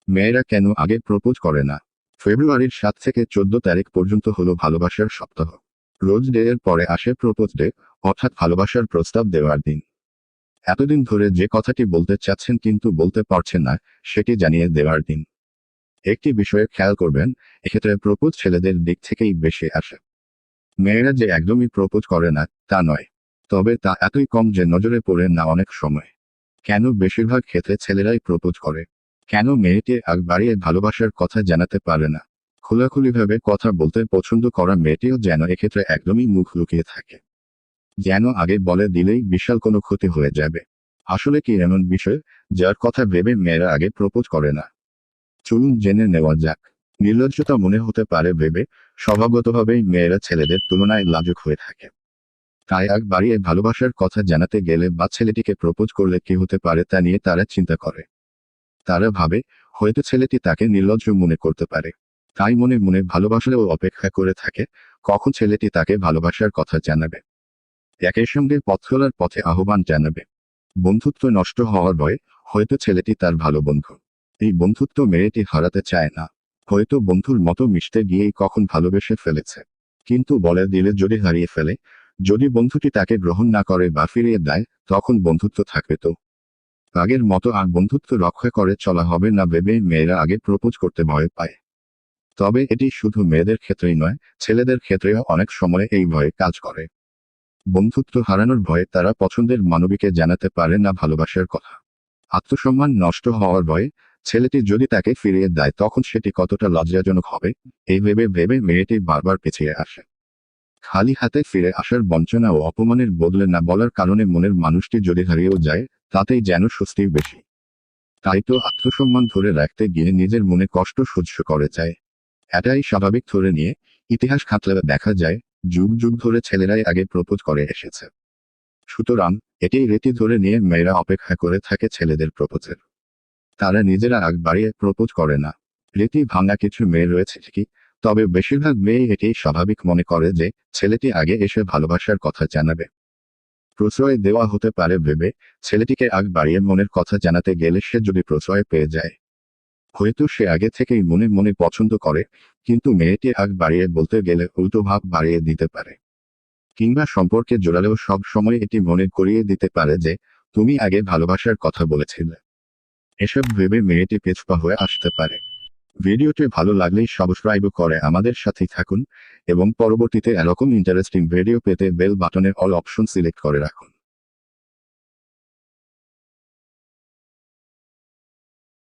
মেয়েরা কেন আগে প্রপোজ করে না? ফেব্রুয়ারির 7 থেকে 14 তারিখ পর্যন্ত হলো ভালোবাসার সপ্তাহ। রোজ ডে এর পরে আসে প্রপোজ ডে, অর্থাৎ ভালোবাসার প্রস্তাব দেওয়ার দিন। এতদিন ধরে যে কথাটি বলতে চাচ্ছেন কিন্তু বলতে পারছেন না, সেটি জানিয়ে দেওয়ার দিন। একটি বিষয়ে খেয়াল করবেন, এক্ষেত্রে প্রপোজ ছেলেদের দিক থেকেই বেশি আসে। মেয়েরা যে একদমই প্রপোজ করে না, তা নয়। তবে তা এতই কম যে নজরে পড়ে না অনেক সময়। কেন বেশিরভাগ ক্ষেত্রে ছেলেরাই প্রপোজ করে? কেন মেয়েটি আগ বাড়িয়ে ভালোবাসার কথা জানাতে পারে না? খোলাখুলিভাবে কথা বলতে পছন্দ করা মেয়েটিও যেন এক্ষেত্রে একদমই মুখ লুকিয়ে থাকে। যেন আগে বলে দিলেই বিশাল কোনো ক্ষতি হয়ে যাবে। আসলে কি এমন বিষয়, যার কথা ভেবে মেয়েরা আগে প্রপোজ করে না? চলুন জেনে নেওয়া যাক। নির্লজ্জতা মনে হতে পারে ভেবে স্বভাবগতভাবেই মেয়েরা ছেলেদের তুলনায় লাজুক হয়ে থাকে। তাই আগ বাড়িয়ে ভালোবাসার কথা জানাতে গেলে বা ছেলেটিকে প্রপোজ করলে কি হতে পারে তা নিয়ে তারা চিন্তা করে। তারা ভাবে, হয়তো ছেলেটি তাকে নির্লজ্জ মনে করতে পারে। তাই মনে মনে ভালোবাসলেও অপেক্ষা করে থাকে, কখন ছেলেটি তাকে ভালোবাসার কথা জানাবে। একই সঙ্গে পথ চলার পথে আহ্বান জানাবে। বন্ধুত্ব নষ্ট হওয়ার ভয়ে হয়তো ছেলেটি তার ভালো বন্ধু। এই বন্ধুত্ব মেয়েটি হারাতে চায় না। হয়তো বন্ধুর মতো মিশতে গিয়েই কখন ভালোবেসে ফেলেছে। কিন্তু বলে দিলে যদি হারিয়ে ফেলে, যদি বন্ধুটি তাকে গ্রহণ না করে বা ফিরিয়ে দেয়, তখন বন্ধুত্ব থাকবে তো? আগের মতো আর বন্ধুত্ব রক্ষা করে চলা হবে না ভেবেই মেয়েরা আগে প্রপোজ করতে ভয় পায়। তবে এটি শুধু মেয়েদের ক্ষেত্রেই নয়, ছেলেদের ক্ষেত্রেও অনেক সময় এই ভয় কাজ করে। বন্ধুত্ব হারানোর ভয়ে তারা পছন্দের মানবীকে জানাতে পারে না ভালোবাসার কথা। আত্মসম্মান নষ্ট হওয়ার ভয়ে ছেলেটি যদি তাকে ফিরিয়ে দেয় তখন সেটি কতটা লজ্জাজনক হবে, এই ভেবে ভেবে মেয়েটি বারবার পিছিয়ে আসে। খালি হাতে ফিরে আসার বঞ্চনা ও অপমানের বদলে না বলার কারণে মনের মানুষটি যদি হারিয়েও যায়, তাতেই যেন স্বস্তি বেশি। তাই তো আত্মসম্মান ধরে রাখতে গিয়ে নিজের মনে কষ্ট সহ্য করে যায়। এটাই স্বাভাবিক ধরে নিয়ে ইতিহাস ঘাঁটলে দেখা যায়, যুগ যুগ ধরে ছেলেরাই আগে প্রপোজ করে এসেছে। সুতরাং এটাই রীতি ধরে নিয়ে মেয়েরা অপেক্ষা করে থাকে ছেলেদের প্রপোজের। তারা নিজেরা আগ বাড়িয়ে প্রপোজ করে না। রীতি ভাঙা কিছু মেয়ে রয়েছে ঠিকই, তবে বেশিরভাগ মেয়ে এটাই স্বাভাবিক মনে করে যে ছেলেটি আগে এসে ভালোবাসার কথা জানাবে। প্রশ্রয় দেওয়া হতে পারে ভেবে ছেলেটিকে আগ বাড়িয়ে মনের কথা জানাতে গেলে সে যদি প্রশ্রয় পেয়ে যায়, হয়তো সে আগে থেকেই মনে মনে পছন্দ করে, কিন্তু মেয়েটি আগ বাড়িয়ে বলতে গেলে উল্টো ভাব বাড়িয়ে দিতে পারে। কিংবা সম্পর্কে জোরালেও সব সময় এটি মনে করিয়ে দিতে পারে যে তুমি আগে ভালোবাসার কথা বলেছিলে। এসব ভেবে মেয়েটি পেছপা হয়ে আসতে পারে। ভিডিওটি ভালো লাগলেই সাবস্ক্রাইব করে আমাদের সাথেই থাকুন এবং পরবর্তীতে এরকম ইন্টারেস্টিং ভিডিও পেতে বেল বাটনের অল অপশন সিলেক্ট করে রাখুন।